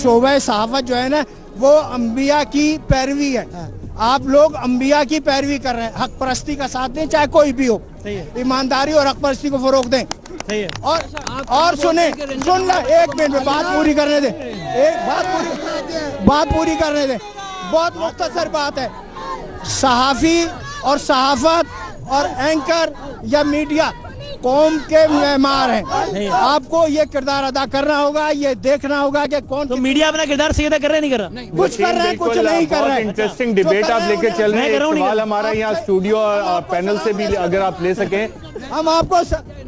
شعبہ صحافت جو ہے نا وہ انبیاء کی پیروی ہے. آپ لوگ انبیاء کی پیروی کر رہے ہیں, حق پرستی کا ساتھ دیں چاہے کوئی بھی ہو, ایمانداری اور حق پرستی کو فروغ دیں. اور سنیں, سن لیں, ایک منٹ میں بات پوری کرنے دیں, بات پوری کرنے دیں. بہت مختصر بات ہے. صحافی اور صحافت اور اینکر یا میڈیا قوم کے معمار ہیں. آپ کو یہ کردار ادا کرنا ہوگا, یہ دیکھنا ہوگا کہ کون. تو میڈیا اپنا کردار صحیح ادا کر رہے نہیں کر رہا, کچھ کر رہے ہیں کچھ نہیں کر رہے. انٹرسٹنگ ڈیبیٹ آپ لے کے چل رہے ہیں. سوال ہمارا یہاں اسٹوڈیو پینل سے بھی اگر آپ لے سکیں. ہم آپ کو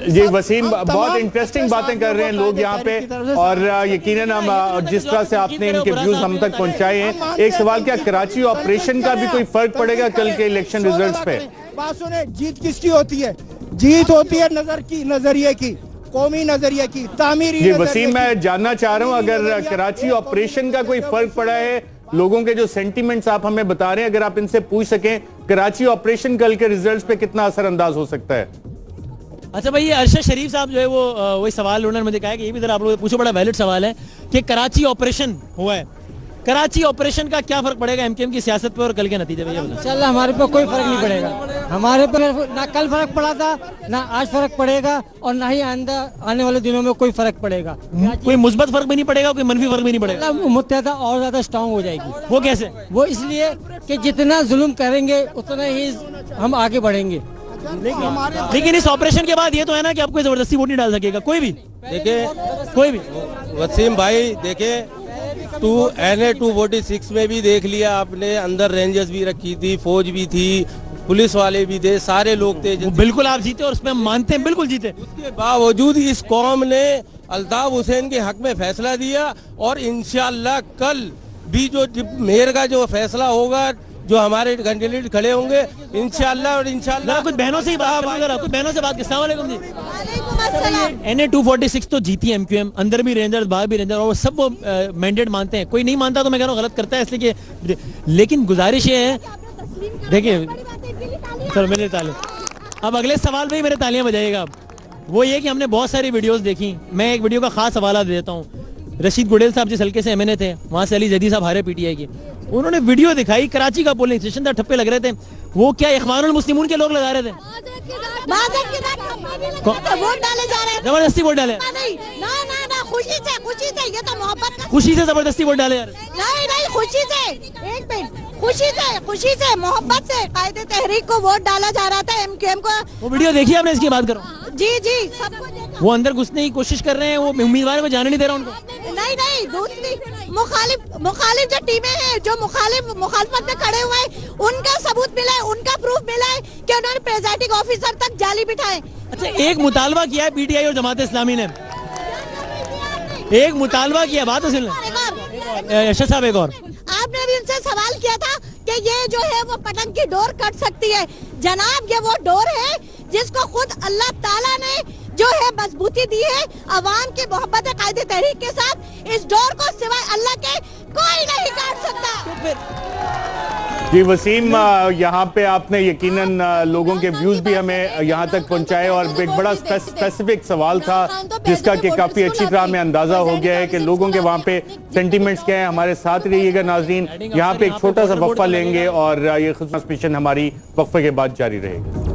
جی وسیم, بہت انٹرسٹنگ باتیں کر رہے ہیں لوگ یہاں پہ, اور یقیناً ہم جس طرح سے آپ نے ان کے ویوز ہم تک پہنچائے ہیں. ایک سوال, کیا کراچی آپریشن کا بھی کوئی فرق پڑے گا کل کے الیکشن ریزلٹس پہ؟ بات سنیں, جیت کس کی ہوتی ہے؟ جیت ہوتی ہے نظریے کی, قومی نظریے کی, تعمیری. جی وسیم, میں جاننا چاہ رہا ہوں اگر کراچی آپریشن کا کوئی فرق پڑا ہے, لوگوں کے جو سینٹیمنٹس آپ ہمیں بتا رہے ہیں, اگر آپ ان سے پوچھ سکیں کراچی آپریشن کل کے ریزلٹس پہ کتنا اثر انداز ہو سکتا ہے؟ اچھا بھائی, یہ ارشد شریف صاحب جو ہے وہ وہی سوال انہوں نے مجھے کہا کہ یہ بھی ذرا آپ لوگ پوچھو, بڑا ویلڈ سوال ہے کہ کراچی آپریشن ہوا ہے, کراچی آپریشن کا کیا فرق پڑے گا MQM کی سیاست پہ اور کل کے نتیجے پہ؟ انشاءاللہ ہمارے پہ کوئی فرق نہیں پڑے گا. ہمارے پہ نہ کل فرق پڑا تھا, نہ آج فرق پڑے گا, اور نہ ہی آئندہ آنے والے دنوں میں کوئی فرق پڑے گا. کوئی مثبت فرق بھی نہیں پڑے گا, کوئی منفی فرق بھی نہیں پڑے گا. متحدہ اور زیادہ اسٹرانگ ہو جائے گی. وہ کیسے؟ وہ اس لیے کہ جتنا ظلم کریں گے اتنا ہی ہم آگے بڑھیں گے. لیکن اس آپریشن کے بعد یہ تو ہے نا کہ آپ کوئی زبردستی ووٹ نہیں ڈال سکے گا کوئی بھی. دیکھیں کوئی بھی وسیم بھائی, دیکھیں NA 246 میں بھی دیکھ لیا آپ نے, اندر رینجرز بھی رکھی تھی, فوج بھی تھی, پولیس والے بھی تھے, سارے لوگ تھے. بالکل آپ جیتے, اور اس میں ہم مانتے ہیں, بالکل جیتے. اس کے باوجود اس قوم نے الطاف حسین کے حق میں فیصلہ دیا, اور انشاءاللہ کل بھی جو میئر کا جو فیصلہ ہوگا, جو ہمارے کینڈیڈیٹ کھڑے ہوں گے انشاءاللہ, اور انشاءاللہ کچھ بہنوں سے ہی بات کریں, کچھ بہنوں سے بات. السلام علیکم جی. NA 246 تو جیتی MQM, اندر بھی رینجر باہر بھی رینجر, اور سب وہ مینڈیٹ مانتے ہیں. کوئی نہیں مانتا تو میں کہہ رہا ہوں غلط کرتا ہے, اس لیے کہ لیکن گزارش یہ ہے, دیکھیں چلو میرے تعلیم, اب اگلے سوال پہ ہی میرے تالیاں بجائیے گا. اب وہ یہ کہ ہم نے بہت ساری ویڈیوز دیکھی, میں ایک ویڈیو کا خاص حوالہ دے دیتا ہوں. रशीद गुडेल साहब जिस हल्के से MNA थे, वहाँ से अली जदी साहब हारे PTI के, उन्होंने वीडियो दिखाई, कराची का पोलिंग स्टेशन था, ठप्पे लग रहे थे, वो क्या इख्वानुल मुस्लिमून के लोग लगा रहे थे, वोट डाले जा रहे हैं, जबरदस्ती वोट डाले, ना खुशी से, ये तो मोहब्बत का, खुशी से जबरदस्ती वोट डाले जा रहे, नहीं खुशी से, एक मिनट, खुशी से मोहब्बत से कायदे तहरीक को वोट डाला जा रहा था, MQM को। वो वीडियो देखिए आपने, इसकी बात करो। जी सबको देखा। वो अंदर घुसने की कोशिश कर रहे हैं, वो उम्मीदवार को जाने नहीं दे रहा उनको। नहीं दूसरी मुखालिफ जो टीमें हैं, जो मुखालफत में खड़े हुए हैं, उनका सबूत मिला है, उनका प्रूफ मिला है कि उन्होंने प्रेजाइडिंग ऑफिसर तक जाली बिठाए। अच्छा, एक मुतालबा किया है PTI और जमात इस्लामी ने, एक मुतालबा किया, बात सुन लें यशर साहब, एक और आपने भी उनसे सवाल किया था कि ये जो है वो पतंग की डोर कट सकती है। जनाब, ये वो डोर है जिसको खुद अल्लाह ताला ने जो है मजबूती दी है अवाम की मोहब्बत कायदे तहरीक के साथ। इस डोर को सिवाय अल्लाह के कोई नहीं काट सकता। जी वसीम, यहाँ पे आपने यकीनन लोगों के व्यूज भी हमें यहाँ तक पहुँचाए, और एक बड़ा स्पेसिफिक सवाल था जिसका कि काफ़ी अच्छी तरह में अंदाज़ा हो गया है कि लोगों के वहाँ पे सेंटिमेंट्स क्या हैं। हमारे साथ रहिएगा नाज़रीन, यहाँ पे एक छोटा सा वक्फा लेंगे और ये ट्रांसमिशन हमारी वक्फे के बाद जारी रहेगी।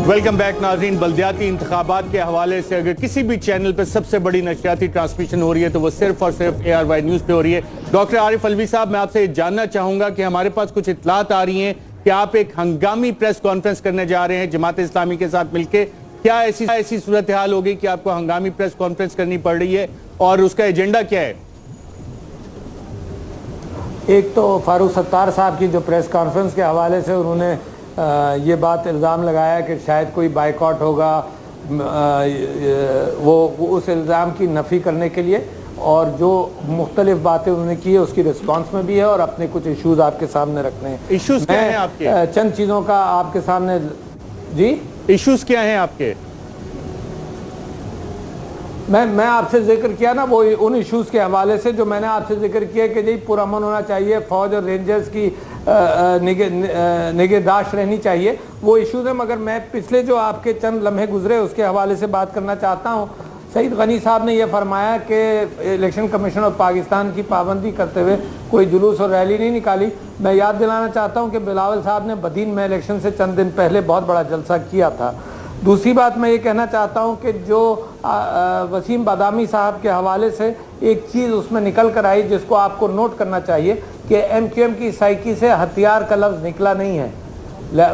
वेलकम बैक नाज़रीन। बल्दियाती इंतखाबात के हवाले से अगर किसी भी चैनल पर सबसे बड़ी नशरियाती ट्रांसमिशन हो रही है तो वो सिर्फ और सिर्फ ARY न्यूज़ पे हो रही है। डॉक्टर आरिफ अलवी साहब, मैं आपसे जानना चाहूँगा कि हमारे पास कुछ इत्तलात आ रही हैं कि आप एक हंगामी प्रेस कॉन्फ्रेंस करने जा रहे हैं जमात इस्लामी के साथ मिलकर। क्या ऐसी सूरत हाल होगी कि आपको हंगामी प्रेस कॉन्फ्रेंस करनी पड़ रही है, और उसका एजेंडा क्या है? एक तो फारूक सत्तार साहब की जो प्रेस कॉन्फ्रेंस के हवाले से उन्होंने ये बात इल्ज़ाम लगाया कि शायद कोई बाइकआउट होगा, वो उस इल्ज़ाम की नफ़ी करने के लिए, और जो मुख्तलिफ बातें उन्होंने की है उसकी रिस्पांस में भी है, और अपने कुछ इश्यूज़ आपके सामने रखने हैं। इश्यूज़ क्या हैं आपके? चंद चीज़ों का आपके सामने। जी, इश्यूज़ क्या हैं आपके? मैं आपसे जिक्र किया ना, वो उन इश्यूज़ के हवाले से जो मैंने आपसे जिक्र किया कि जी पुरअमन होना चाहिए, फ़ौज और रेंजर्स की निगहदाश्त रहनी चाहिए, वो इश्यूज़ हैं। मगर मैं पिछले जो आपके चंद लम्हे गुजरे उसके हवाले से बात करना चाहता हूँ। सईद गनी साहब ने यह फरमाया कि इलेक्शन कमीशन ऑफ पाकिस्तान की पाबंदी करते हुए कोई जुलूस और रैली नहीं निकाली। मैं याद दिलाना चाहता हूँ कि बिलावल साहब ने बदीन में इलेक्शन से चंद दिन पहले बहुत बड़ा जलसा किया था। दूसरी बात मैं ये कहना चाहता हूँ कि जो वसीम बादामी साहब के हवाले से एक चीज़ उसमें निकल कर आई जिसको आपको नोट करना चाहिए कि MQM की साइकी से हथियार का लफ्ज़ निकला नहीं है।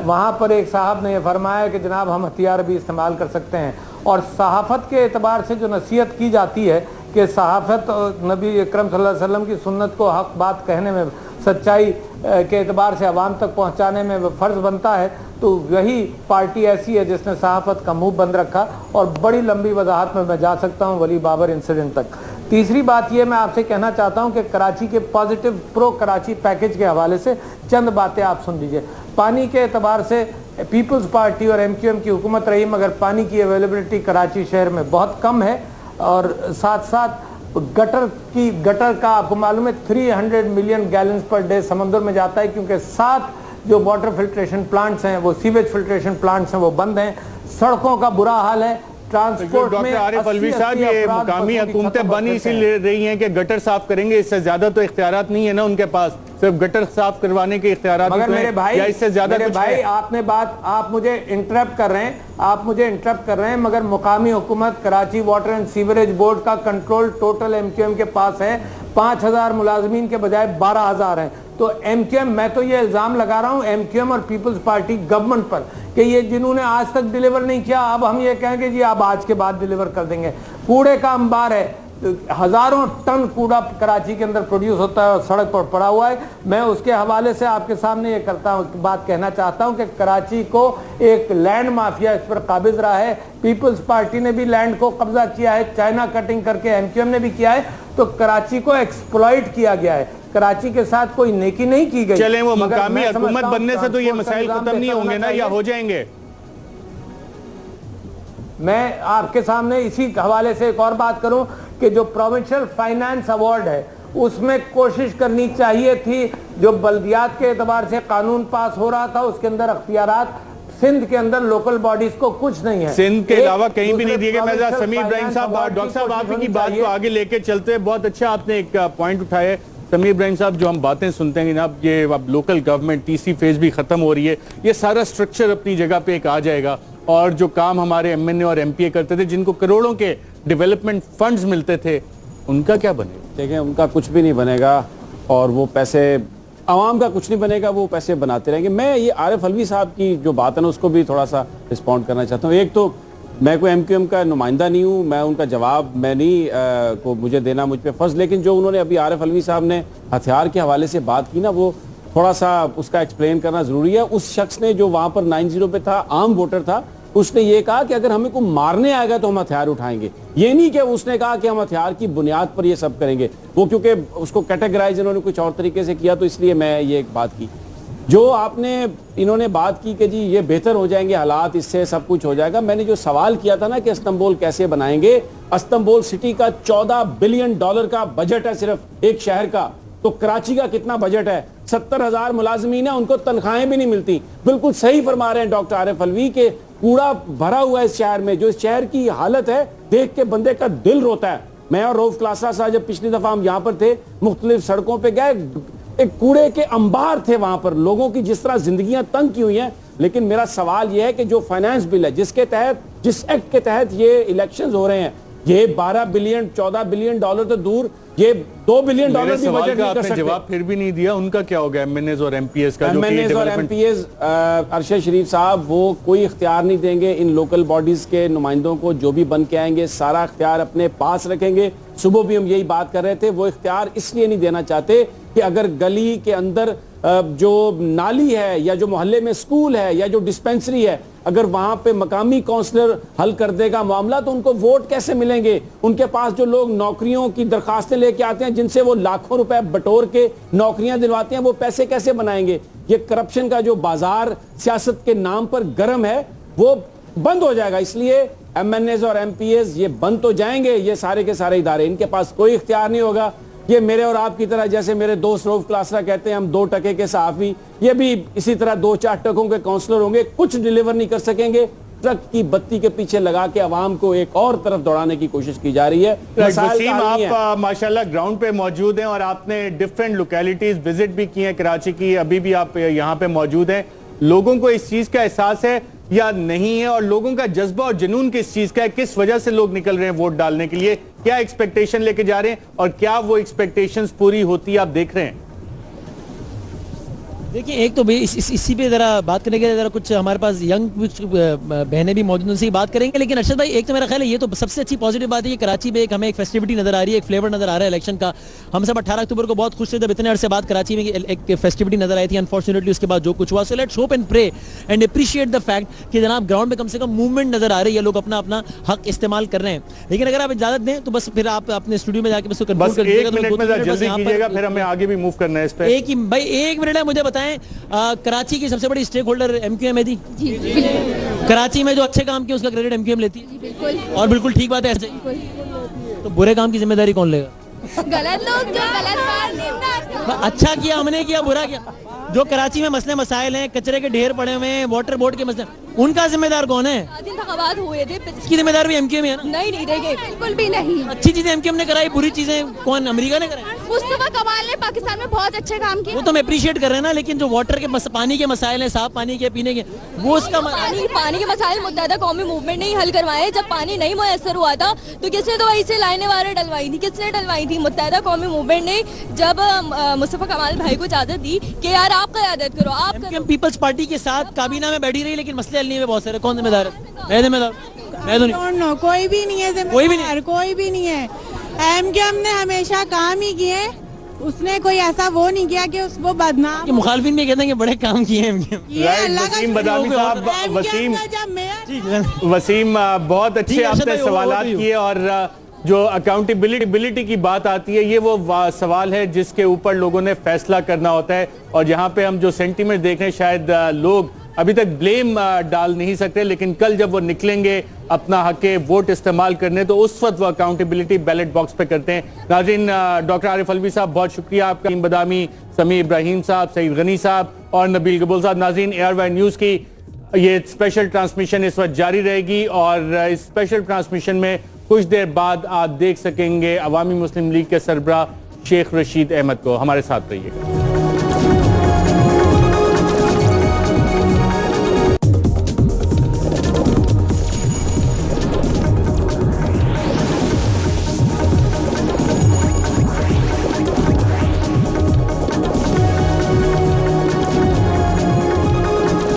वहाँ पर एक साहब ने यह फरमाया कि जनाब हम हथियार भी इस्तेमाल कर सकते हैं। और सहाफ़त के एतबार से जो नसीहत की जाती है कि सहाफ़त नबी अकरम सल्लल्लाहु अलैहि वसल्लम की सुन्नत को हक़ बात कहने में, सच्चाई के एतबार से आवाम तक पहुँचाने में फ़र्ज़ बनता है, तो वही पार्टी ऐसी है जिसने सहाफ़त का मुंह बंद रखा, और बड़ी लंबी वजाहत में मैं जा सकता हूँ वली बाबर इंसिडेंट तक। तीसरी बात ये मैं आपसे कहना चाहता हूँ कि कराची के पॉजिटिव प्रो कराची पैकेज के हवाले से चंद बातें आप सुन लीजिए। पानी के एतबार से पीपल्स पार्टी और MQM की हुकूमत रही, मगर पानी की अवेलेबिलिटी कराची शहर में बहुत कम है, और साथ साथ गटर का आपको मालूम है 300 मिलियन गैलन्स पर डे समंदर में जाता है, क्योंकि 7 जो वाटर फिल्ट्रेशन प्लांट्स हैं, वो सीवेज फिल्ट्रेशन प्लांट्स हैं, वो बंद हैं। सड़कों का बुरा हाल है, ट्रांसपोर्ट में। डॉक्टर आरिफ अलवी साहब, ये मुकामी हुकूमतें बनी इसीलिए रही हैं कि गटर साफ करेंगे, इससे ज्यादा तो इख्तियारात नहीं है ना उनके पास, सिर्फ गटर साफ करवाने के इख्तियारात। मगर मेरे भाई, इससे ज्यादा मेरे भाई आप मुझे इंटरप्ट कर रहे हैं, मगर मुकामी हुकूमत Karachi water and sewerage board का कंट्रोल टोटल MQM के पास है। 5000 मुलाजमीन के बजाय 12000 हैं। तो MQM, मैं तो ये इल्ज़ाम लगा रहा हूँ MQM और पीपल्स पार्टी गवर्नमेंट पर कि ये जिन्होंने आज तक डिलीवर नहीं किया, अब हम ये कहेंगे जी अब आज के बाद डिलीवर कर देंगे। कूड़े का अंबार है, हजारों टन कूड़ा कराची के अंदर प्रोड्यूस होता है और सड़क पर पड़ा हुआ है। मैं उसके हवाले से आपके सामने ये बात कहना चाहता हूं कि कराची को एक लैंड माफिया इस पर काबिज रहा है। पीपल्स पार्टी ने भी लैंड को कब्जा किया है, चाइना कटिंग करके एमक्यूएम ने भी किया है, तो कराची को एक्सप्लॉइट किया गया है। कराची के साथ कोई नेकी नहीं की गई। चलें, वो मुकामी हुकूमत बनने से तो ये मसाइल खत्म नहीं होंगे ना, या हो जाएंगे? मैं आपके सामने इसी हवाले से एक और बात करूं कि जो प्रोविंशियल फाइनेंस अवार्ड है उसमें कोशिश करनी चाहिए थी, जो बल्दियात के एतबार से कानून पास हो रहा था उसके अंदर अख्तियारात सिंध के अंदर लोकल बॉडीज को कुछ नहीं है, सिंध के अलावा कहीं भी नहीं दिए गए। मैं समीर इब्राहिम साहब, डॉक्टर साहब आप की बात को आगे लेके चलते हैं। बहुत अच्छा आपने एक पॉइंट उठाया है समीर इब्राहिम साहब, जो हम बातें सुनते हैं कि अब ये अब लोकल गवर्नमेंट तीसरी फेज भी खत्म हो रही है, ये सारा स्ट्रक्चर अपनी जगह पे एक आ जाएगा और जो काम हमारे एमएनए और एमपीए करते थे, जिनको करोड़ों के डेवलपमेंट फंड्स मिलते थे, उनका क्या बनेगा? देखें, उनका कुछ भी नहीं बनेगा और वो पैसे आवाम का कुछ नहीं बनेगा, वो पैसे बनाते रहेंगे। मैं ये आरिफ अलवी साहब की जो बात है ना उसको भी थोड़ा सा रिस्पॉन्ड करना चाहता हूँ। एक तो मैं कोई एमक्यूएम का नुमाइंदा नहीं हूँ, मैं उनका जवाब मैं नहीं को मुझे देना मुझ पे फर्ज, लेकिन जो उन्होंने अभी आरिफ अलवी साहब ने हथियार के हवाले से बात की ना, वो थोड़ा सा उसका एक्सप्लेन करना ज़रूरी है। उस शख्स ने जो वहाँ पर 90 पे था, आम वोटर था, उसने ये कहा कि अगर हमें को मारने आएगा तो हम हथियार उठाएंगे। ये नहीं कि उसने कहा कि हम हथियार की बुनियाद पर ये सब करेंगे, वो क्योंकि उसको कैटेगराइज इन्होंने कुछ और तरीके से किया, तो इसलिए मैं ये एक बात की। जो आपने इन्होंने बात की कि जी ये बेहतर हो जाएंगे हालात, इससे सब कुछ हो जाएगा, मैंने जो सवाल किया था ना कि इस्तांबुल कैसे बनाएंगे, इस्तांबुल सिटी का $14 बिलियन का बजट है सिर्फ एक शहर का, तो कराची का कितना बजट है? 70,000 मुलाजमीन है, उनको तनख्वाहें भी नहीं मिलती। बिल्कुल सही फरमा रहे हैं डॉक्टर आरिफ अलवी के कूड़ा भरा हुआ है इस शहर में, जो इस शहर की हालत है देख के बंदे का दिल रोता है। मैं और रऊफ क्लासा साहब जब पिछली दफा हम यहाँ पर थे, मुख्तलिफ सड़कों पे गए, एक कूड़े के अंबार थे वहां पर, लोगों की जिस तरह जिंदगियां तंग की हुई हैं। लेकिन मेरा सवाल यह है कि जो फाइनेंस बिल है, जिसके तहत, जिस एक्ट के तहत ये इलेक्शंस हो रहे हैं, ये 12 बिलियन 14 बिलियन डॉलर तो दूर, ये $2 बिलियन भी बजट नहीं कर सकते। जवाब फिर भी नहीं दिया, उनका क्या होगा एमएनएस और एमपीएस का? एमएनएस और एमपीएस अरशद शरीफ साहब वो कोई इख्तियार नहीं देंगे इन लोकल बॉडीज के नुमाइंदों को, जो भी बन के आएंगे सारा इख्तियार अपने पास रखेंगे। सुबह भी हम यही बात कर रहे थे, वो इख्तियार इसलिए नहीं देना चाहते कि अगर गली के अंदर जो नाली है या जो मोहल्ले में स्कूल है या जो डिस्पेंसरी है, अगर वहां पे मकामी काउंसलर हल कर देगा मामला, तो उनको वोट कैसे मिलेंगे? उनके पास जो लोग नौकरियों की दरखास्तें लेके आते हैं, जिनसे वो लाखों रुपए बटोर के नौकरियां दिलवाते हैं, वो पैसे कैसे बनाएंगे? ये करप्शन का जो बाजार सियासत के नाम पर गर्म है, वो बंद हो जाएगा। इसलिए एमएनएस और एमपीएस ये बंद तो जाएंगे, ये सारे के सारे इदारे, इनके पास कोई इख्तियार नहीं होगा। ये मेरे और आपकी तरह, जैसे मेरे दोस्त रऊफ क्लासरा कहते हैं हम 2 टके के सहाफ़ी, ये भी इसी तरह 2-4 टकों के काउंसलर होंगे, कुछ डिलीवर नहीं कर सकेंगे। ट्रक की बत्ती के पीछे लगा के अवाम को एक और तरफ दौड़ाने की कोशिश की जा रही है। वसीम, आप माशाल्लाह ग्राउंड पे मौजूद हैं और आपने डिफरेंट लोकेलिटीज विजिट भी की हैं कराची की, अभी भी आप यहाँ पे मौजूद हैं। लोगों को इस चीज का एहसास है या नहीं है, और लोगों का जज्बा और जुनून किस चीज का है? किस वजह से लोग निकल रहे हैं वोट डालने के लिए? क्या एक्सपेक्टेशन लेके जा रहे हैं और क्या वो एक्सपेक्टेशंस पूरी होती है, आप देख रहे हैं? देखिए, एक तो इसी पे ज़रा बात करने के लिए ज़रा कुछ हमारे पास यंग कुछ बहनें भी मौजूद, उनसे बात करेंगे। लेकिन अरशद भाई, एक तो मेरा ख्याल है ये तो सबसे अच्छी पॉजिटिव बात है कि कराची में हमें एक फेस्टिविटी नज़र आ रही है, एक फ्लेवर नज़र आ रहा है इलेक्शन का। हम सब 18 अक्टूबर को बहुत खुश थे जब इतने अरसे बाद कराची में एक फेस्टिविटी नज़र आई थी। अनफॉर्चुनेटली उसके बाद जो कुछ हुआ, so let's hope and pray and appreciate the fact कि जनाब ग्राउंड में कम से कम मूवमेंट नज़र आ रही है, लोग अपना अपना हक इस्तेमाल कर रहे हैं। लेकिन अगर आप इजाज़त दें तो बस फिर आप अपने स्टूडियो में जाके बस एक मिनट में जल्दी कीजिएगा, फिर हमें आगे भी मूव करना है इस पे। एक ही भाई 1 मिनट है, मुझे बताएं, कराची की सबसे बड़ी स्टेक होल्डर एमक्यूएम है जी। कराची में जो अच्छे काम किए उसका क्रेडिट एमक्यूएम लेती है, और बिल्कुल ठीक बात है ऐसे। तो बुरे काम की जिम्मेदारी कौन लेगा? गलत लोग जो गलत अच्छा किया हमने, किया बुरा किया? जो कराची में मसले मसाइल हैं, कचरे के ढेर पड़े हुए हैं, वाटर बोर्ड के मसले, उनका जिम्मेदार कौन है? हुए थे, इसकी जिम्मेदार भी एमक्यूएम है ना? नहीं देखिए, बिल्कुल भी नहीं। अच्छी चीजें एमक्यूएम ने कराई, बुरी चीजें कौन? अमेरिका ने कराई। मुस्तफा कमाल ने पाकिस्तान में बहुत अच्छे काम किए, वो तो हम अप्रिशिएट कर रहे हैं ना। लेकिन जो वाटर के पानी के मसाइल हैं, साफ पानी के पीने के, वो उसका पानी के मसाइल मुत्तहदा कौमी मूवमेंट ने हल करवाए। जब पानी नहीं मुयसर हुआ था तो किसने तो वहीं से लाइनें वारें डलवाई थी? किसने डलवाई थी? मुत्तहदा कौमी मूवमेंट ने जब मुस्तफा कमाल भाई को इजाजत दी कि यार आप क़यादत करो, आप करो। पीपल्स पार्टी के साथ काबीना में बैठी रही, लेकिन मसले हल नहीं हुए बहुत सारे। कौन जिम्मेदार है? मैं जिम्मेदार? मैं तो नहीं, कोई भी नहीं है, कोई भी नहीं, कोई भी नहीं है। एमकेएम ने हमेशा काम ही किए, उसने कोई ऐसा वो नहीं किया कि उसको बदनाम। ये मुखालफिन भी कहते हैं कि बड़े काम किए हैं ये अल्लाह का वसीम बदामी साहब, वसीम बहुत अच्छे आपने सवालात किए, और जो अकाउंटेबिलिटी की बात आती है ये वो सवाल है जिसके ऊपर लोगों ने फैसला करना होता है, और जहां पे हम जो सेंटीमेंट देख रहे हैं शायद लोग अभी तक ब्लेम डाल नहीं सकते, लेकिन कल जब वो निकलेंगे अपना हक वोट इस्तेमाल करने तो उस वक्त वो अकाउंटेबिलिटी बैलेट बॉक्स पे करते हैं। नाज़रीन, डॉक्टर आरिफ अलवी साहब बहुत शुक्रिया आपका, वसीम बदामी, समी इब्राहिम साहब, सईद गनी साहब और नबील कबूल साहब। नाज़रीन, AR न्यूज़ की ये स्पेशल ट्रांसमिशन इस वक्त जारी रहेगी, और इस स्पेशल ट्रांसमिशन में कुछ देर बाद आप देख सकेंगे अवामी मुस्लिम लीग के सरबराह शेख रशीद अहमद को। हमारे साथ रहिएगा।